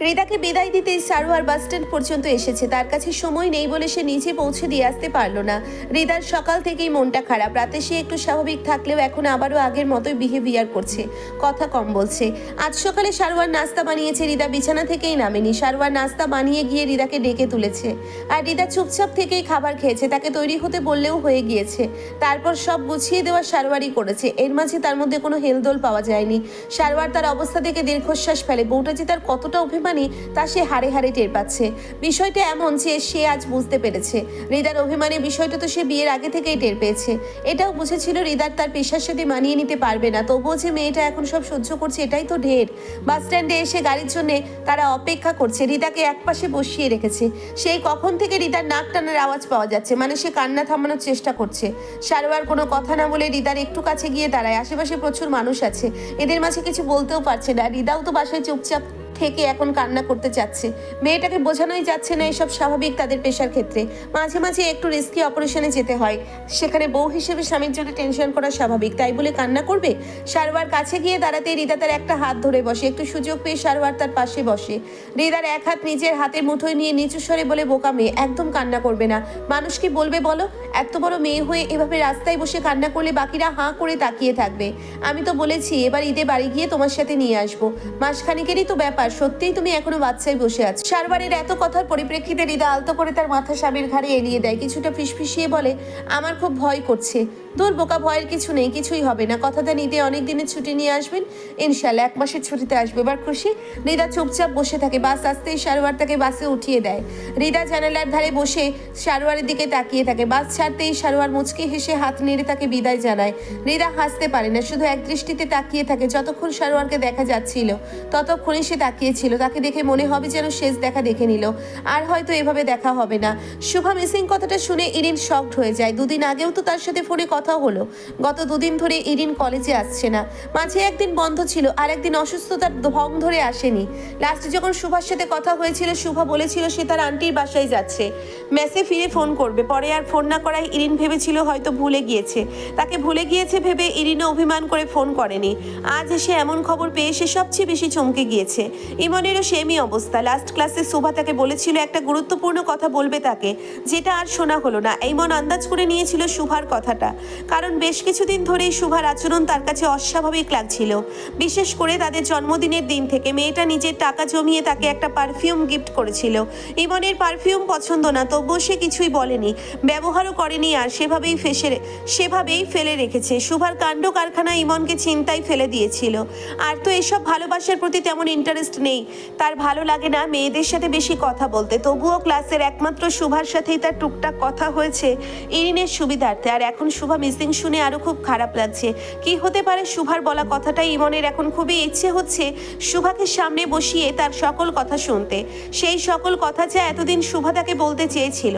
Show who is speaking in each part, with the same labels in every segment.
Speaker 1: রিদাকে বিদায় দিতে Sarwar bus stand পর্যন্ত এসেছে। তার কাছে সময় নেই বলে সে নিজে পৌঁছে দিয়ে আসতে পারলো না। রিদার সকাল থেকেই মনটা খারাপ। রাতে সে একটু স্বাভাবিক থাকলেও এখন আবারও আগের মতোই বিহেভিয়ার করছে, কথা কম বলছে। আজ সকালে সারোয়ার নাস্তা বানিয়েছে, রিদা বিছানা থেকেই নামেনি। সারোয়ার নাস্তা বানিয়ে গিয়ে রিদাকে ডেকে তুলেছে, আর রিদা চুপচাপ থেকেই খাবার খেয়েছে। তাকে তৈরি হতে বললেও হয়ে গিয়েছে। তারপর সব গুছিয়ে দেওয়া সারোয়ারই করেছে। এর মাঝে তার মধ্যে কোনো হেলদোল পাওয়া যায়নি। সারোয়ার তার অবস্থা দেখে দীর্ঘশ্বাস ফেলে। বউটা যে তার কতটা অভিমানী তা সে হাড়ে হাড়ে টের পাচ্ছে। বিষয়টা এমন যে সে আজ বুঝতে পেরেছে রিদার অভিমানের বিষয়টা তো সে বিয়ের আগে থেকেই টের পেয়েছে। এটাও বুঝেছিল রিদার তার পেশার সাথে মানিয়ে নিতে পারবে না, তবুও যে মেয়েটা এখন সব সহ্য করছে এটাই তো ঢের। বাস স্ট্যান্ডে এসে গাড়ির জন্য তারা অপেক্ষা করছে। রিদাকে একপাশে বসিয়ে রেখেছে। সেই কখন থেকে রিদার নাক টানার আওয়াজ পাওয়া যাচ্ছে, মানে সে কান্না থামানোর চেষ্টা করছে। সারোয়ার কোনো কথা না বলে রিদার একটু কাছে গিয়ে দাঁড়ায়। আশেপাশে প্রচুর মানুষ আছে, এদের মাঝে কিছু বলতেও পারছে না। রিদাও তো বাসায় চুপচাপ থেকে এখন কান্না করতে চাচ্ছে। মেয়েটাকে বোঝানোই যাচ্ছে না এসব স্বাভাবিক তাদের পেশার ক্ষেত্রে। মাঝে মাঝে একটু রিস্কি অপারেশনে যেতে হয়, সেখানে বউ হিসেবে স্বামীর জন্য টেনশন করা স্বাভাবিক, তাই বলে কান্না করবে? সারোয়ার কাছে গিয়ে দাঁড়াতে রিদা তার একটা হাত ধরে বসে। একটু সুযোগ পেয়ে সারোয়ার তার পাশে বসে। রিদার এক হাত নিজের হাতের মুঠোয় নিয়ে নিচু স্বরে বলে, বোকা মেয়ে, একদম কান্না করবে না। মানুষ কি বলবে বলো? এত বড় মেয়ে হয়ে এভাবে রাস্তায় বসে কান্না করলে বাকিরা হাঁ করে তাকিয়ে থাকবে। আমি তো বলেছি এবার ঈদে বাড়ি গিয়ে তোমার সাথে নিয়ে আসবো। মাসখানিকেরই তো ব্যাপার, সত্যিই তুমি এখনো বাচ্চায় বসে আছো। সারোয়ারের এত কথার পরিপ্রেক্ষিতে রিদা আলতো করে তার মাথা স্বামীর ঘাড়ে এলিয়ে দেয়। কিছুটা ফিসফিসিয়ে বলে, আমার খুব ভয় করছে। দূর বোকা, ভয়ের কিছু নেই, কিছুই হবে না। কথাটা নিতে অনেক দিনের ছুটি নিয়ে আসবেন ইনশাল্লাহ, 1 মাসের ছুটিতে আসবে। এবার খুশি? রিদা চুপচাপ বসে থাকে। বাস আসতেই সারোয়ার তাকে বাসে উঠিয়ে দেয়। রিদা জানালার ধারে বসে সারোয়ারের দিকে তাকিয়ে থাকে। বাস ছাড়তেই সারোয়ার মুচকি হেসে হাত নেড়ে তাকে বিদায় জানায়। রিদা হাসতে পারে না, শুধু এক দৃষ্টিতে তাকিয়ে থাকে। যতক্ষণ সারোয়ারকে দেখা যাচ্ছিল ততক্ষণই সে তাকিয়েছিল। তাকে দেখে মনে হবে যেন শেষ দেখা দেখে নিল, আর হয়তো এভাবে দেখা হবে না। শুভা মিসিং কথাটা শুনে ইরিন শকড হয়ে যায়। 2 দিন আগেও তো তার সাথে ফোনে কথা হলো। গত 2 দিন ধরে ইরিন কলেজে আসছে না। মাঝে একদিন বন্ধ ছিল, আর একদিন অসুস্থতার ভং ধরে আসেনি। লাস্টে যখন শুভার সাথে কথা হয়েছিল, শুভা বলেছিল সে তার আন্টির বাসায় যাচ্ছে, মেসে ফিরে ফোন করবে। পরে আর ফোন না করায় ইরিন ভেবেছিল হয়তো ভুলে গিয়েছে। তাকে ভুলে গিয়েছে ভেবে ইরিনও অভিমান করে ফোন করেনি। আজ এসে এমন খবর পেয়ে সে সবচেয়ে বেশি চমকে গিয়েছে। ইমনেরও সেমই অবস্থা। লাস্ট ক্লাসে শুভা তাকে বলেছিল একটা গুরুত্বপূর্ণ কথা বলবে তাকে, যেটা আর শোনা হলো না। ইমন আন্দাজ করে নিয়েছিল শুভার কথাটা, কারণ বেশ কিছুদিন ধরেই শুভার আচরণ তার কাছে অস্বাভাবিক লাগছিল। বিশেষ করে তাদের জন্মদিনের দিন থেকে। মেয়েটা নিজের টাকা জমিয়ে তাকে একটা পারফিউম গিফট করেছিল। ইমনের পারফিউম পছন্দ না, তবুও সে কিছুই বলেনি, ব্যবহারও করেনি, আর সেভাবেই ফেলে রেখেছে। শুভার কাণ্ড কারখানা ইমনকে চিন্তায় ফেলে দিয়েছিল। আর তো এসব ভালোবাসার প্রতি তেমন ইন্টারেস্ট নেই। তার ভালো লাগে না মেয়েদের সাথে বেশি কথা বলতে। তবুও ক্লাসের একমাত্র শুভার সাথেই তার টুকটাক কথা হয়েছে ইরিনের সুবিধার্থে। আর এখন শুভা মিসিং শুনে আরো খুব খারাপ লাগছে। কি হতে পারে শুভার বলা কথাটাই? ইমনের এখন খুবই ইচ্ছে হচ্ছে শুভাকে সামনে বসিয়ে তার সকল কথা শুনতে, সেই সকল কথা যা এতদিন শুভা তাকে বলতে চেয়েছিল।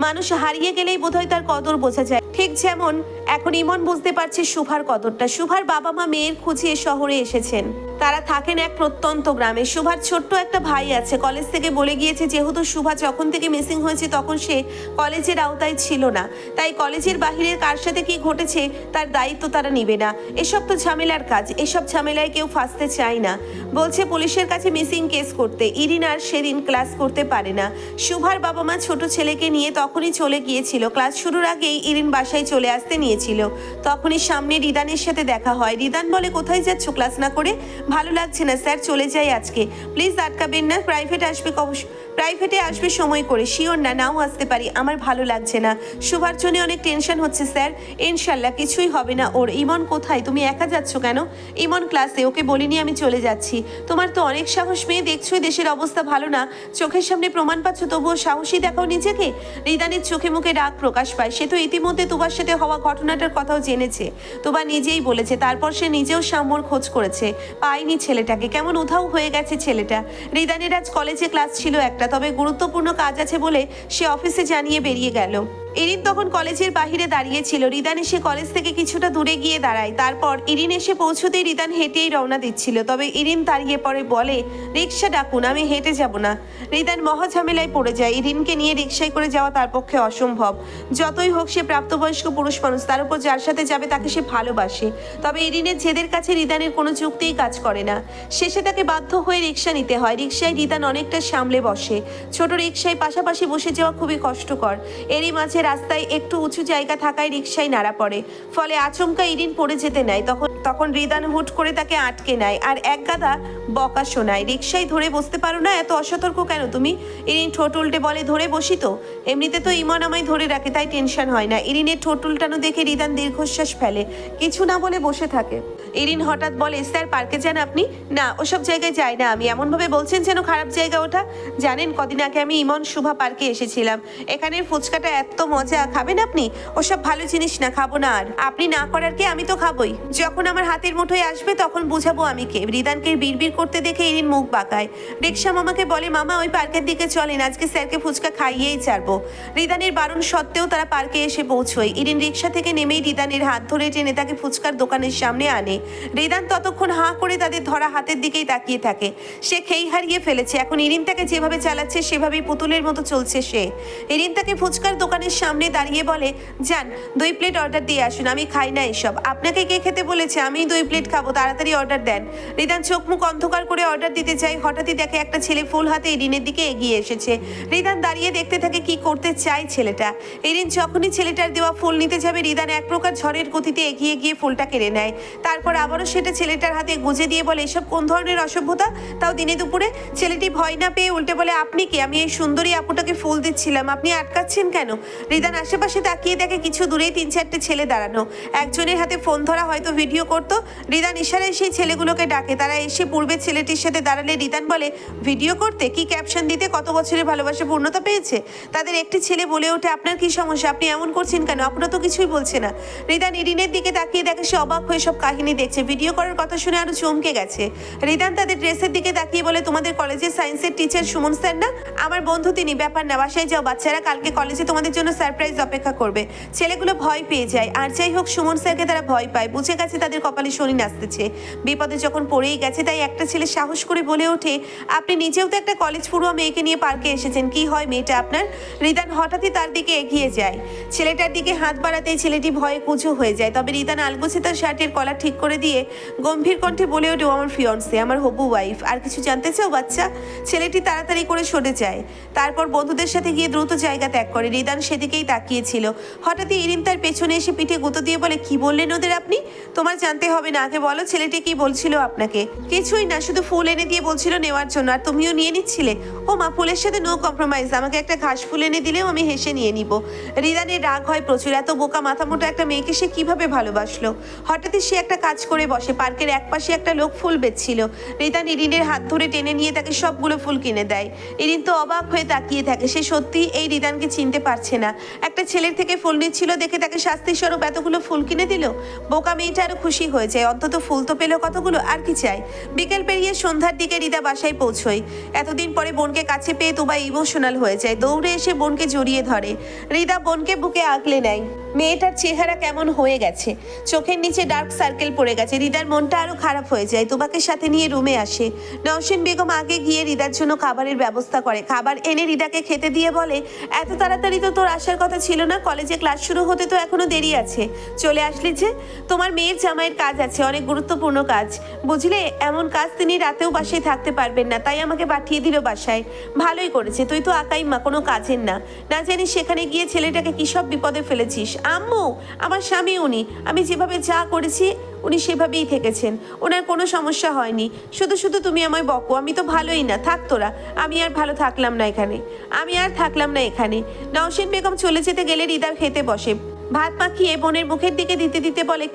Speaker 1: মানুষ হারিয়ে গেলেই বোধহয় তার কদর বোঝা যায়, ঠিক যেমন এখন ইমন বুঝতে পারছে শুভার কদরটা। শুভার বাবা মা মেয়ের খুঁজে শহরে এসেছেন। তারা থাকেন এক প্রত্যন্ত গ্রামে। শুভার ছোট্ট একটা ভাই আছে। কলেজ থেকে বলে গিয়েছে যেহেতু শুভা যখন থেকে মিসিং হয়েছে তখন সে কলেজের আওতায় ছিল না, তাই কলেজের বাহিরের কার সাথে কি ঘটেছে তার দায়িত্ব তারা নিবে না। এসব তো ঝামেলার কাজ, এসব ঝামেলায় কেউ ফাঁসতে চায় না। বলছে পুলিশের কাছে মিসিং কেস করতে। ইরিন আর সেদিন ক্লাস করতে পারে না। শুভার বাবা মা ছোট ছেলেকে নিয়ে তখনই চলে গিয়েছিল। ক্লাস শুরুর আগেই ইরিন বাসায় চলে আসতে নিয়েছিল। তখনই সামনে রিদানের সাথে দেখা হয়। রিদান বলে, কোথায় যাচ্ছ ক্লাস না করে? ভালো লাগছে না স্যার, চলে যাই আজকে। প্লিজ আটকাবেন না, প্রাইভেটে আসবে সময় করে। শিওর না, নাও আসতে পারি, আমার ভালো লাগছে না। শুভার জন্য অনেক টেনশন হচ্ছে স্যার। ইনশাল্লাহ কিছুই হবে না ওর। ইমন কোথায়? তুমি একা যাচ্ছ কেন? ইমন ক্লাসে, ওকে বলিনি আমি চলে যাচ্ছি। তোমার তো অনেক সাহস মেয়ে, দেখছোই দেশের অবস্থা ভালো না, চোখের সামনে প্রমাণ পাচ্ছ, তবুও সাহসী দেখাও নিজেকে। রিদানের চোখে মুখে রাগ প্রকাশ পায়। সে তো ইতিমধ্যে তোমার সাথে হওয়া ঘটনাটার কথাও জেনেছে। তোমার নিজেই বলেছে। তারপর সে নিজেও সাম্যর খোঁজ করেছে, পায়নি ছেলেটাকে। কেমন উধাও হয়ে গেছে ছেলেটা। রিদানের আজ কলেজে ক্লাস ছিল একটা, তবে গুরুত্বপূর্ণ কাজ আছে বলে সে অফিসে জানিয়ে বেরিয়ে গেল। ইরিন তখন কলেজের বাহিরে দাঁড়িয়েছিল। রিদান এসে কলেজ থেকে কিছুটা দূরে গিয়ে দাঁড়ায়। তারপর ইরিন এসে পৌঁছতেই রিদান হেঁটেই রওনা দিচ্ছিল। তবে ইরিন দাঁড়িয়ে পড়ে, বলে, রিক্সা ডাকুন, আমি হেঁটে যাব না। রিদান মহা ঝামেলায় পড়ে যায়। ইরিনকে নিয়ে রিক্সায় করে যাওয়া তার পক্ষে অসম্ভব। যতই হোক সে প্রাপ্তবয়স্ক পুরুষ মানুষ, তার উপর যার সাথে যাবে তাকে সে ভালোবাসে। তবে ইরিনের জেদের কাছে রিদানের কোনো যুক্তিই কাজ করে না। শেষে তাকে বাধ্য হয়ে রিক্সা নিতে হয়। রিক্সায় রিদান অনেকটা সামলে বসে। ছোট রিক্সায় পাশাপাশি বসে যাওয়া খুবই কষ্টকর। এরই মাঝে রাস্তায় একটু উঁচু জায়গা থাকায় রিক্সায় নাড়া পড়ে। ফলে আচমকা ইরিন পড়ে যেতে নেয়। তখন রিদান হুট করে তাকে আটকে নেয় আর এক গাদা বকা শোনায়। রিক্সায় ধরে বসতে পারো না, এত অসতর্ক কেন তুমি? ইরিন ঠোঁট উল্টে বলে, ধরে বসি তো, এমনিতে তো ইমন আমায় ধরে রাখে, তাই টেনশন হয় না। ইরিনের ঠোঁট উল্টানো দেখে রিদান দীর্ঘশ্বাস ফেলে, কিছু না বলে বসে থাকে। ইরিন হঠাৎ বলে, স্যার পার্কে যান আপনি? না, ওসব জায়গায় যাই না আমি। এমনভাবে বলছেন যেন খারাপ জায়গা ওটা। জানেন কদিন আগে আমি ইমন শুভা পার্কে এসেছিলাম। এখানের ফুচকাটা এত মজা, খাবেন আপনি? ওসব ভালো জিনিস না, খাবো না। আর আপনি না করার কে, আমি তো খাবোই। যখন আমার হাতের মুঠোয় আসবে তখন বুঝাবো আমি কে। রিদানকে বিড়বিড় করতে দেখে ইরিন মুখ বাঁকায়। রিক্সা মামাকে বলে, মামা ওই পার্কের দিকে চলেন, আজকে স্যারকে ফুচকা খাইয়েই ছাড়বো। রিদানের বারণ সত্ত্বেও তারা পার্কে এসে পৌঁছয়। ইরিন রিক্সা থেকে নেমেই রিদানের হাত ধরে টেনে তাকে ফুচকার দোকানের সামনে আনে। রিদান ততক্ষণ হাঁ করে তাদের ধরা হাতের দিকেই তাকিয়ে থাকে। সে খেই হারিয়ে ফেলেছে। এখন ইরিন তাকে যেভাবে চালাচ্ছে সেভাবেই পুতুলের মতো চলছে সে। ইরিন তাকে ফুচকার দোকানের সামনে দাঁড়িয়ে বলে, যান 2 প্লেট অর্ডার দিয়ে আসুন, আমি খাই না এসব। আপনাকে কে খেতে বলেছে? আমি 2 প্লেট খাবো, তাড়াতাড়ি অর্ডার দেন। রিদান চোখ মুখ অন্ধকার করে অর্ডার দিতে চাই। হঠাৎই দেখে একটা ছেলে ফুল হাতে ইরিনের দিকে এগিয়ে এসেছে। রিদান দাঁড়িয়ে দেখতে থাকে কি করতে চায় ছেলেটা। ইরিন যখনই ছেলেটার দেওয়া ফুল নিতে যাবে, রিদান এক প্রকার ঝড়ের গতিতে এগিয়ে গিয়ে ফুলটা কেড়ে নেয়। তারপর আবারও সেটা ছেলেটার হাতে গুজে দিয়ে বলে, এসব কোন ধরনের অসভ্যতা, তাও দিনে দুপুরে? ছেলেটি ভয় না পেয়ে উল্টে বলে, আপনি কি? আমি এই সুন্দরী আপুটাকে ফুল দিচ্ছিলাম, আপনি আটকাচ্ছেন কেন? রিদান আশেপাশে তাকিয়ে দেখে কিছু দূরেই 3-4টে ছেলে দাঁড়ানো। একজনের হাতে ফোন ধরা, হয়তো ভিডিও করতো। রিদান ইশারায় সেই ছেলেগুলোকে ডাকে। তারা এসে পূর্বে ছেলেটির সাথে দাঁড়ালে রিদান বলে, ভিডিও করতে? কি ক্যাপশন দিতে? কত বছরের ভালোবাসা পূর্ণতা পেয়েছে? তাদের একটি ছেলে বলে ওঠে, আপনার কি সমস্যা? আপনি এমন করছেন কেন? আপনারা তো কিছুই বলছে না। রিদান ইরিনের দিকে তাকিয়ে দেখে সে অবাক হয়ে সব কাহিনী দেখছে। ভিডিও করার কথা শুনে আরো চমকে গেছে। রিদান তাদের ড্রেসের দিকে তাকিয়ে বলে, তোমাদের কলেজের সায়েন্সের টিচার সুমন স্যার না? আমার বন্ধু তিনি। ব্যাপার না, বাসায় যাও বাচ্চারা, কালকে কলেজে তোমাদের জন্য সারপ্রাইজ অপেক্ষা করবে। ছেলেগুলো ভয় পেয়ে যায়। আর যাই হোক, সুমন স্যারকে তারা ভয় পায়। বুঝে গেছে তাদের কপালে শনি নাচতেছে। বিপদে যখন পড়েই গেছে, তাই একটা ছেলে সাহস করে বলে ওঠে, আপনি নিজেও তো একটা কলেজ পড়ুয়া মেয়েকে নিয়ে পার্কে এসেছেন, কি হয় মেয়েটা আপনার? রিদান হঠাৎই তার দিকে এগিয়ে যায়। ছেলেটার দিকে হাত বাড়াতেই ছেলেটি ভয়ে কুঁচু হয়ে যায়। তবে রিদান আলগোছে তার শার্টের কলার ঠিক করে দিয়ে গম্ভীর কণ্ঠে বলে ওঠে, আমার ফিয়ন্সে, আমার হবু ওয়াইফ। আর কিছু জানতে চাও বাচ্চা? ছেলেটি তাড়াতাড়ি করে সরে যায়। তারপর বন্ধুদের সাথে গিয়ে দ্রুত জায়গা ত্যাগ করে। রিদান সেদিকেই তাকিয়েছিল। হঠাৎই ইরিন তার পেছনে এসে পিঠে গুঁতো দিয়ে বলে, কি বললেন ওদের আপনি? তোমার জানতে হবে না, আগে বলো ছেলেটি কি বলছিল আপনাকে? কিছুই না, শুধু ফুল এনে দিয়ে বলছিল নেওয়ার জন্য, আর তুমিও নিয়ে নিচ্ছিলে। ও মা, ফুলের সাথে নো কম্প্রোমাইজ। আমাকে একটা ঘাস ফুল এনে দিলেও আমি হেসে নিয়ে নিব। রিদানের রাগ হয় প্রচুর। এত বোকা মাথা মোটা একটা মেয়েকে সে কিভাবে ভালোবাসলো? হঠাৎই সে একটা কাজ করে বসে। পার্কের একপাশে একটা লোক ফুল বেচছিল। রিদান ইরিনের হাত ধরে টেনে নিয়ে তাকে সবগুলো ফুল কিনে দেয়। ইরিন তো অবাক হয়ে তাকিয়ে থাকে। সে সত্যি এই রিদানকে চিনতে পারছে না। একটা ছেলের থেকে ফুল নিচ্ছিল দেখে তাকে শাস্তির স্বরূপ এতগুলো ফুল কিনে দিল। বোকা মেয়েটা আরো খুশি হয়ে যায়, অন্তত ফুল তো পেলো কতগুলো, আর কি চাই। বিকেল পেরিয়ে সন্ধ্যার দিকে রিদা বাসায় পৌঁছয়। এতদিন পরে বোনকে কাছে পেয়ে তুবা ইমোশনাল হয়ে যায়। দৌড়ে এসে বোনকে জড়িয়ে ধরে। রিদা বোনকে বুকে আগলে নেয়। মেয়েটার চেহারা কেমন হয়ে গেছে, চোখের নিচে ডার্ক সার্কেল পড়ে গেছে। রিদার মনটা আরো খারাপ হয়ে যায়। তুবাকে সাথে নিয়ে রুমে আসে। নওশিন বেগম আগে গিয়ে রিদার জন্য খাবারের ব্যবস্থা করে। খাবার এনে রিদাকে খেতে দিয়ে বলে, এত তাড়াতাড়ি তো তোর আসার কথা ছিল না, কলেজে ক্লাস শুরু হতে তো এখনো দেরি আছে, চলে আসলি যে? তোমার মেয়ের জামাইয়ের কাজ আছে, অনেক গুরুত্বপূর্ণ কাজ, বুঝলে? এমন কাজ তিনি রাতেও বাসায় থাকতে পারবেন না, তাই আমাকে পাঠিয়ে দিল বাসায়। ভালোই করেছে, তুই তো আকাই মা, কোনো কাজের না। না জানি সেখানে গিয়ে ছেলেটাকে কি সব বিপদে ফেলেছিস। আম্মু, আমার স্বামী উনি, আমি যেভাবে যা করেছি উনি সেভাবেই থেকেছেন, ওনার কোনো সমস্যা হয়নি। শুধু শুধু তুমি আমায় বকো, আমি তো ভালোই না, থাক তোরা, আমি আর ভালো থাকলাম না এখানে। নওশিন বেগম চলে যেতে গেলে রিদা খেতে বসে। ভাত মাখিয়ে বোনের মুখের দিকে দিতে দিতে বলে,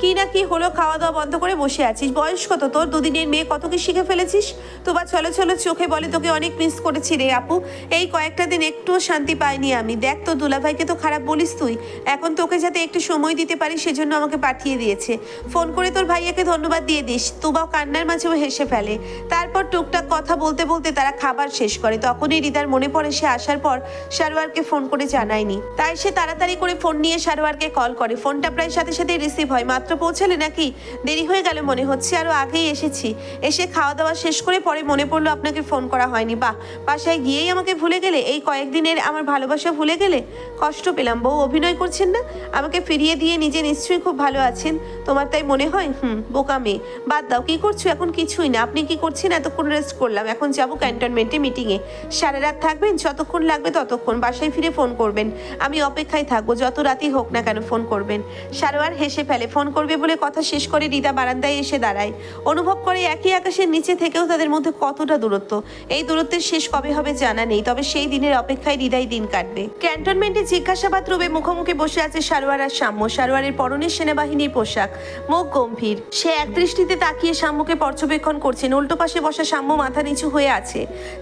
Speaker 1: কি না কি হলো, খাওয়া দাওয়া বন্ধ করে বসে আছিস? বয়স কত তোর? দুদিনের মেয়ে, কত কি শিখে ফেলেছিস? তোমার চলো চলো চোখে বলে তোকে অনেক মিস করেছি রে আপু। এই কয়েকটা দিন একটুও শান্তি পাইনি আমি। দেখ তো দুলাভাইকে তো খারাপ বলিস তুই। এখন তোকে যাতে একটু সময় দিতে পারি সেজন্য আমাকে পাঠিয়ে দিয়েছে। ফোন করে তোর ভাইয়াকে ধন্যবাদ দিয়ে দিস। তুবাও কান্নার মাঝেও হেসে ফেলে। তারপর টুকটাক কথা বলতে বলতে তারা খাবার শেষ করে। তখনই হৃদার মনে পড়ে সে আসার পর সারোয়ারকে ফোন করে জানায়নি। তাই সে তাড়াতাড়ি করে ফোন নিয়ে সারোয়ারকে কল করে। ফোনটা প্রায় সাথে সাথে রিসিভ হয়। মাত্র পৌঁছালে নাকি? দেরি হয়ে গেল মনে হচ্ছে, আরো আগেই এসেছি। এসে খাওয়া দাওয়া শেষ করে পরে মনে পড়লো আপনাকে ফোন করা হয়নি। বাহ, বাসায় গিয়েই আমাকে ভুলে গেলে? এই কয়েকদিনের আমার ভালোবাসা ভুলে গেলে? কষ্ট পেলাম। বউ অভিনয় করছেন না? আমাকে ফিরিয়ে দিয়ে নিজে নিশ্চয়ই খুব ভালো আছেন। তোমার তাই মনে হয়? বোকা মেয়ে। বাদ দাও, কি করছো এখন? কিছুই না। আপনি কি করছেন? এতক্ষণ রেস্ট করলাম, এখন যাবো ক্যান্টনমেন্টে মিটিংয়ে। সারা রাত থাকবেন? যতক্ষণ লাগবে ততক্ষণ। বাসায় ফিরে ফোন করবেন, আমি অপেক্ষায় থাকবো। যত রাতই হোক না কেন ফোন করবেন। সারোয়ার হেসে ফেলে। ফোন করবে বলে কথা শেষ করে হৃদা বারান্দায় এসে দাঁড়ায়। অনুভব করে একই আকাশের নিচে থেকেও তাদের মধ্যে কতটা দূরত্ব। এই দূরত্বের শেষ কবে হবে জানা নেই, তবে সেই দিনের অপেক্ষায় হৃদাই দিন কাটবে। ক্যান্টনমেন্টে জিজ্ঞাসাবাদ রুমে মুখোমুখি বসে আছে সারোয়ার আর সাম্য। সারোয়ারের পরনের সেনাবাহিনীর পোশাক, মুখ গম্ভীর। সে এক দৃষ্টিতে তাকিয়ে সাম্যকে পর্যবেক্ষণ করছেন। উল্টো পাশে বসা সাম্য মাথা নিচু হয়ে আছে।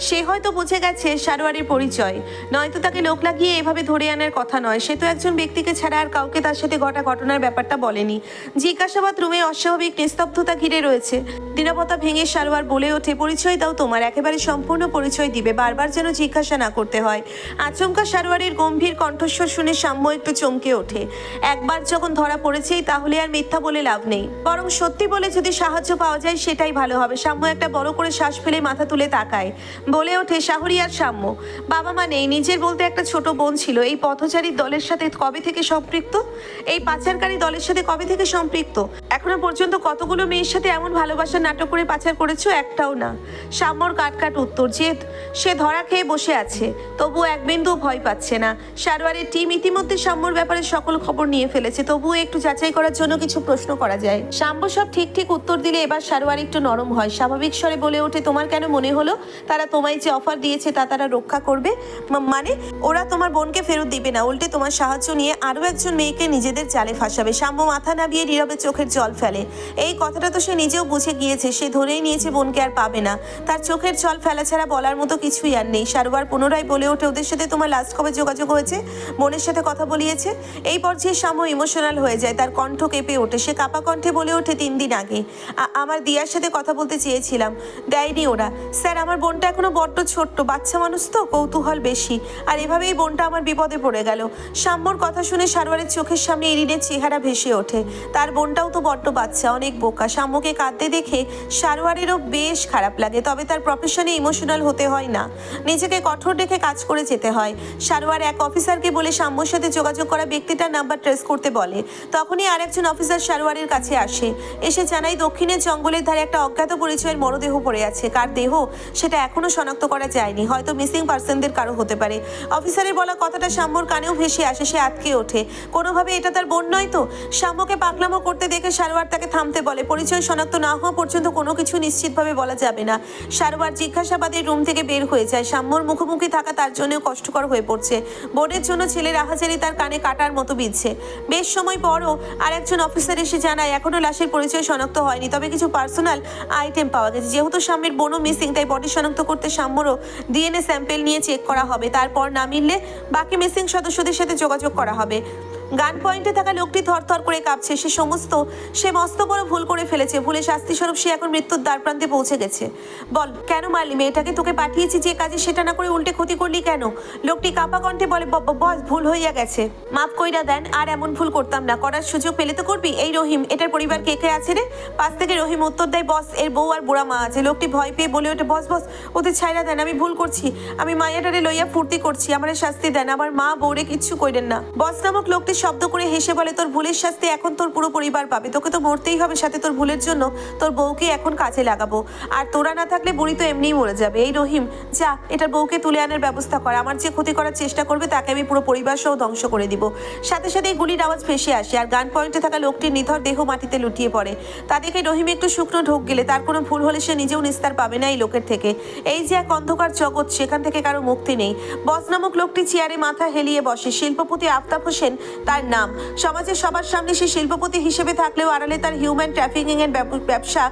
Speaker 1: সে হয়তো বুঝে গেছে সারোয়ারের পরিচয়, নয়তো তাকে লোক লাগিয়ে এভাবে ধরে আনার কথা নয়। সে তো একজন ব্যক্তিকে ছাড়া আর কাউকে তার সাথে ঘটা ঘটনার ব্যাপারটা বলেনি। জিজ্ঞাসাবাদ রুমে অস্বাভাবিক নিস্তব্ধতা ঘিরে রয়েছে। নীরবতা ভেঙে সারোয়ার বলে ওঠে, পরিচয় দাও তোমার, একেবারে সম্পূর্ণ পরিচয় দিবে, বারবার যেন জিজ্ঞাসা না করতে হয়। আচমকা সারোয়ারের গম্ভীর কণ্ঠস্বর শুনে সাম্য একটু চমকে ওঠে। একবার যখন ধরা পড়েছেই তাহলে আর মিথ্যা বলে লাভ নেই, বরং সত্যি বলে যদি সাহায্য পাওয়া যায় সেটাই ভালো হবে। সাম্য একটা বড় করে শ্বাস ফেলে মাথা তুলে তাকায়, বলে ওঠে, শাহরিয়ার সাম্য। বাবা মা নেই, নিজের বলতে একটা ছোট বোন ছিল। এই পথচারীর দলের সাথে কবে থেকে সম্পৃক্ত? এই পাচারকারী দলের সাথে কবে থেকে সম্পৃক্ত? এখনো পর্যন্ত কতগুলো মেয়ের সাথে এমন ভালোবাসার নাটক করে পাচার করেছো? একটাও না। সাম্যর কাট উত্তর। যে সে ধরা খেয়ে বসে আছে, তবুও এক বিন্দু ভয় পাচ্ছে না। সারোয়ারের টিম ইতিমধ্যে সাম্যর ব্যাপারে সকল খবর নিয়ে ফেলেছে, তবুও একটু যাচাই করার জন্য কিছু প্রশ্ন করা যায়। সাম্য সব ঠিক উত্তর দিলে এবার সারোয়ার একটু নরম হয়। স্বাভাবিক স্বরে বলে ওঠে, তোমার কেন মনে হলো তারা তোমায় যে অফার দিয়েছে তা তারা রক্ষা করবে? মানে ওরা তোমার বোনকে ফেরত দিবে না, উল্টে তোমার সাহায্য নিয়ে আরো একজন মেয়েকে নিজেদের জালে ফাঁসাবে। সাম্য মাথা নামিয়ে নীরবে চোখের জল ফেলে। এই কথাটা তো সে নিজেও বুঝে গিয়েছে। সে ধরেই নিয়েছে বোনকে আর পাবে না। তার চোখের জল ফেলা ছাড়া বলার মতো কিছুই আর নেই। সারোয়ার পুনরায় বলে ওঠে, ওদের সাথে তোমার লাস্ট কবে যোগাযোগ হয়েছে? বোনের সাথে কথা বলিয়েছে? এই পর্যায়ে সাম্য ইমোশনাল হয়ে যায়, তার কণ্ঠ কেঁপে ওঠে। সে কাপা কণ্ঠে বলে ওঠে, 3 দিন আগে। আমার দিয়ার সাথে কথা বলতে চেয়েছিলাম, দেয়নি ওরা। স্যার, আমার বোনটা এখনো বড্ড ছোট্ট, বাচ্চা মানুষ তো, কৌতূহল বেশি, আর এভাবেই বোনটা আমার বিপদে পড়ে গেল। সাম্যর কথা শুনে সারোয়ারের চোখের সামনে ইরিনের চেহারা ভেসে ওঠে। তার বোনটাও তো বড্ড বাচ্চা, অনেক বোকা। সাম্যকে কাঁদতে দেখে সারোয়ারেরও বেশ খারাপ লাগে, তবে তার প্রফেশনে ইমোশনাল হতে হয় না, নিজেকে কঠোর রেখে কাজ করে যেতে হয়। সারোয়ার এক অফিসারকে বলে সাম্যর সাথে যোগাযোগ করা ব্যক্তিটার নাম্বার ট্রেস করতে বলে। তখনই আরেকজন অফিসার সারোয়ারের কাছে আসে। এসে জানায়, দক্ষিণের জঙ্গলের ধারে একটা অজ্ঞাত পরিচয়ের মরদেহ পড়ে আছে। কার দেহ সেটা এখনো শনাক্ত করা যায়নি, হয়তো মিসিং পার্সনদের কারো হতে পারে। অফিসারের বলা কথাটা সাম্যর কানেও ভেসে আসে। সে আটকে ওঠে, কোনোভাবে এটা তার বোন নয় তো? সাম্যকে পাকলামো করতে দেখে সারোয়ার তাকে থামতে বলে। পরিচয় শনাক্ত না হওয়া পর্যন্ত কোনো কিছু নিশ্চিতভাবে বলা যাবে না। সারোয়ার জিজ্ঞাসাবাদের রুম থেকে বের হয়ে যায়। সাম্যর মুখোমুখি থাকা তার জন্যও কষ্টকর হয়ে পড়ছে। বোনের জন্য ছেলের আহাজারি তার কানে কাটার মতো বিঁধছে। বেশ সময় পরও আর একজন অফিসার এসে জানায়, এখনো লাশের পরিচয় শনাক্ত হয়নি, তবে কিছু পার্সোনাল আইটেম পাওয়া গেছে। যেহেতু স্বামীর বোনও মিসিং, তাই বডি শনাক্ত করতে সাম্যরও ডিএনএ স্যাম্পেল নিয়ে চেক করা হবে। তারপর না মিললে বাকি মিসিং সদস্যদের সাথে যোগাযোগ করা হবে। গান পয়েন্টে থাকা লোকটি থরথর করে কাঁপছে। সে মস্ত বড় ভুল করে ফেলেছে। ভুলে শাস্তি স্বরূপ সে এখন মৃত্যুর দ্বার প্রান্তে পৌঁছে গেছে। বল, কেন মারলি মেয়েটাকে? তোকে পাঠিয়েছি যে কাজে, সেটা না করে উল্টে ক্ষতি করলি কেন? লোকটি কাঁপা কণ্ঠে বলে, বস, ভুল হইয়া গেছে, মাফ কইরা দেন, আর এমন ভুল করতাম না। করার সুযোগ পেলে তো করবি। এই রহিম, এটার পরিবার কে কে আছে রে? পাশ থেকে রহিম উত্তর দেয়, বস, এর বউ আর বুড়া মা আছে। লোকটি ভয় পেয়ে বলে ওঠে, বস, ওদের ছাইরা দেন, আমি ভুল করছি, আমি মায়াটারে লইয়া ফুর্তি করছি, আমার শাস্তি দেন, আমার মা বউরে কিচ্ছু কইরেন না। বস নামক লোকটি শব্দ করে হেসে বলে, তোর ভুলের শাস্তি এখন তোর পুরো পরিবার পাবে, তোকে তো মরতেই হবে, সাথে তোর ভুলের জন্য তোর বউকে এখন কাজে লাগাবো, আর তোরা না থাকলে বুড়ি তো এমনিই মরে যাবে। এই রহিম, যা এটার বউকে তুলে আনার ব্যবস্থা কর, আমার যে ক্ষতি করার চেষ্টা করবে তাকে আমি পুরো পরিবার সহ ধ্বংস করে দিব। সাথে সাথে গুলির আওয়াজ ভেসে আসে, আর গান পয়েন্টে থাকা লোকটির নিথর দেহ মাটিতে লুটিয়ে পড়ে। তা দেখে রহিম একটু শুকনো ঢোক গেলে, তার কোনো ভুল হলে সে নিজেও নিস্তার পাবে না এই লোকের থেকে। এই যে এক অন্ধকার জগৎ, সেখান থেকে কারো মুক্তি নেই। বস নামক লোকটি চেয়ারে মাথা হেলিয়ে বসে। শিল্পপতি আফতাব হোসেন তার নাম। সমাজের সবার সামনে সে শিল্পপতি হিসেবে থাকলেও আড়ালে তার হিউম্যান ট্রাফিকিং এর ব্যবসা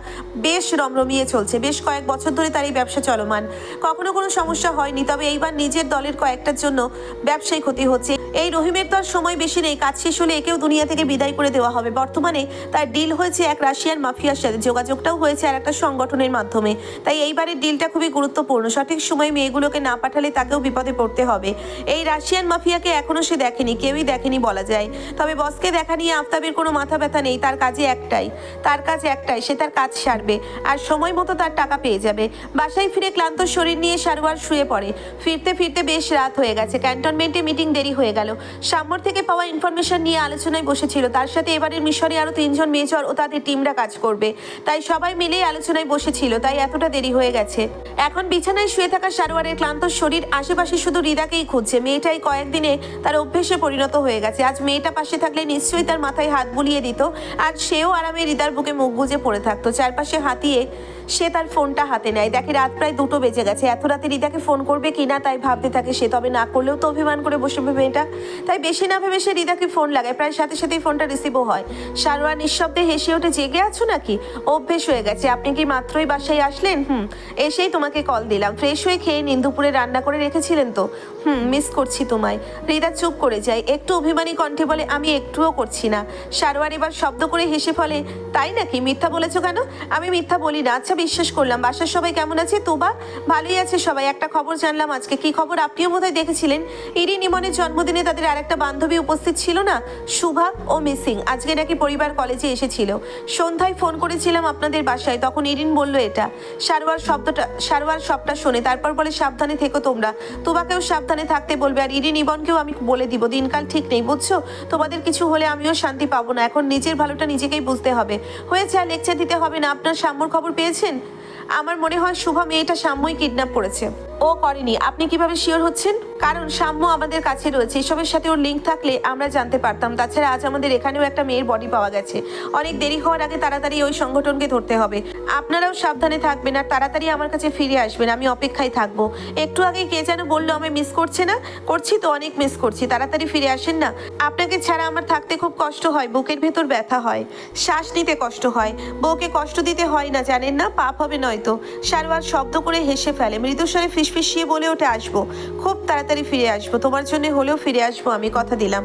Speaker 1: বেশ রমরমিয়ে চলছে। বেশ কয়েক বছর ধরে তার এই ব্যবসা চলমান। কখনো কোনো সমস্যা হয়নি, তবে এইবার নিজের দলের কয়েকটার জন্য ব্যবসায় ক্ষতি হচ্ছে। এই রহিমের তো আর সময় বেশি নেই, কাজ শেষ হলে একেও দুনিয়া থেকে বিদায় করে দেওয়া হবে। বর্তমানে তার ডিল হয়েছে এক রাশিয়ান মাফিয়ার সাথে, যোগাযোগটাও হয়েছে আর একটা সংগঠনের মাধ্যমে। তাই এইবারের ডিলটা খুবই গুরুত্বপূর্ণ। সঠিক সময়ে মেয়েগুলোকে না পাঠালে তাকেও বিপদে পড়তে হবে। এই রাশিয়ান মাফিয়াকে এখনো সে দেখেনি, কেউই দেখেনি বলা যায়। তবে বসকে দেখা নিয়ে আফতাবের কোনো মাথা ব্যথা নেই। তার কাজ একটাই, সে তার কাজ সারবে আর সময় মতো তার টাকা পেয়ে যাবে। বাসায় ফিরে ক্লান্ত শরীর নিয়ে সারোয়ার শুয়ে পড়ে। ফিরতে ফিরতে বেশ রাত হয়ে গেছে। ক্যান্টনমেন্টে মিটিং দেরি হয়ে গেল। সাম্যর থেকে পাওয়া ইনফরমেশন নিয়ে আলোচনায় বসেছিল। তার সাথে এবারের মিশরে আরো 3 জন মেজর ও তাদের টিমরা কাজ করবে। তাই সবাই মিলে আলোচনায় বসেছিল, তাই এতটা দেরি হয়ে গেছে। এখন বিছানায় শুয়ে থাকা সারোয়ারের ক্লান্ত শরীর আশেপাশে শুধু রিদাকেই খুঁজছে। মেয়েটাই কয়েকদিনে তার অভ্যেসে পরিণত হয়ে গেছে। আজ মেয়েটা পাশে থাকলে নিশ্চয়ই তার মাথায় হাত বুলিয়ে দিত আর সেও আরামে রিদার বুকে মুখ গুজে পড়ে থাকতো। চারপাশে হাতিয়ে সে তার ফোনটা হাতে নেয়। দেখে রাত প্রায় 2টো বেজে গেছে। এত রাতে রিদাকে ফোন করবে কিনা তাই ভাবতে থাকে সে। তবে না করলেও তো অভিমান করে বসে মেয়েটা। তাই বেশি না ভেবে সে রিদাকে ফোন লাগায়। প্রায় সাথে সাথেই ফোনটা রিসিভও হয়। সারোয়ার নিঃশব্দে হেসে ওঠে। জেগে আছো নাকি? অভ্যেস হয়ে গেছে। আপনি কি মাত্রই বাসায় আসলেন? এসেই তোমাকে কল দিলাম। ফ্রেশ হয়ে খেয়ে নিন, দুপুরে রান্না করে রেখেছিলেন তো? মিস করছি তোমায়। রিদা চুপ করে যায়। একটু অভিমানী কণ্ঠে বলে, আমি একটুও করছি না। সারোয়ার এবার শব্দ করে হেসে ফেলে, তাই নাকি? মিথ্যা বলেছো কেন? আমি মিথ্যা বলি না। আচ্ছা বিশ্বাস করলাম। বাসার সবাই কেমন আছে? তোবা? ভালোই আছে সবাই। একটা খবর জানলাম আজকে। কি খবর? আপনিও বোধহয় দেখেছিলেন। ইরিন ইমনের জন্মদিনে তাদের আরেকটা বান্ধবী উপস্থিত ছিল না, শুভা, ও মিসিং। আজকে নাকি পরিবার কলেজে এসেছিল। সন্ধ্যায় ফোন করেছিলাম আপনাদের বাসায়, তখন ইরিন বলল এটা। সারোয়ার সবটা শোনে, তারপর বলে সাবধানে থেকো তোমরা। তোবাকেও সাবধানে থাকতে বলবে আর ইরিন ইমনকেও আমি বলে দিব। দিনকাল ঠিক নেই বুঝছো? তোমাদের কিছু হলে আমিও শান্তি পাবো না। এখন নিজের ভালোটা নিজেকেই বুঝতে হবে। হয়েছে, আর লেকচার দিতে হবে না। আপনার সাম্যর খবর পেয়েছেন? আমার মনে হয় শুভা মেয়েটা সাম্যই কিডন্যাপ করেছে। ও করেনি। আপনি কিভাবে শিওর হচ্ছেন? কারণ সাম্য আমাদের কাছে রয়েছে। এসবের সাথে ওর লিঙ্ক থাকলে আমরা জানতে পারতাম। তাছাড়া আজ আমাদের এখানেও একটা মেয়ের বডি পাওয়া গেছে। অনেক দেরি হওয়ার আগে তাড়াতাড়ি ওই সংগঠনকে ধরতে হবে। আপনারাও সাবধানে থাকবেন আর তাড়াতাড়ি আমার কাছে ফিরে আসবেন। আমি অপেক্ষায় থাকবো। একটু আগে কে যেন বললো আমায় মিস করছে না? করছি তো, অনেক মিস করছি। তাড়াতাড়ি ফিরে আসেন না। আপনাকে ছাড়া আমার থাকতে খুব কষ্ট হয়। বুকের ভেতর ব্যথা হয়, শ্বাস নিতে কষ্ট হয়। বউকে কষ্ট দিতে হয় না, জানেন না? পাপ হবে নয়তো। সারোয়ার শব্দ করে হেসে ফেলে। মৃদুস্বরে ফিসফিসিয়ে বলে ওঠে, আসবো, খুব তাড়াতাড়ি ফিরে আসবো। তোমার জন্য হলেও ফিরে আসবো, আমি কথা দিলাম।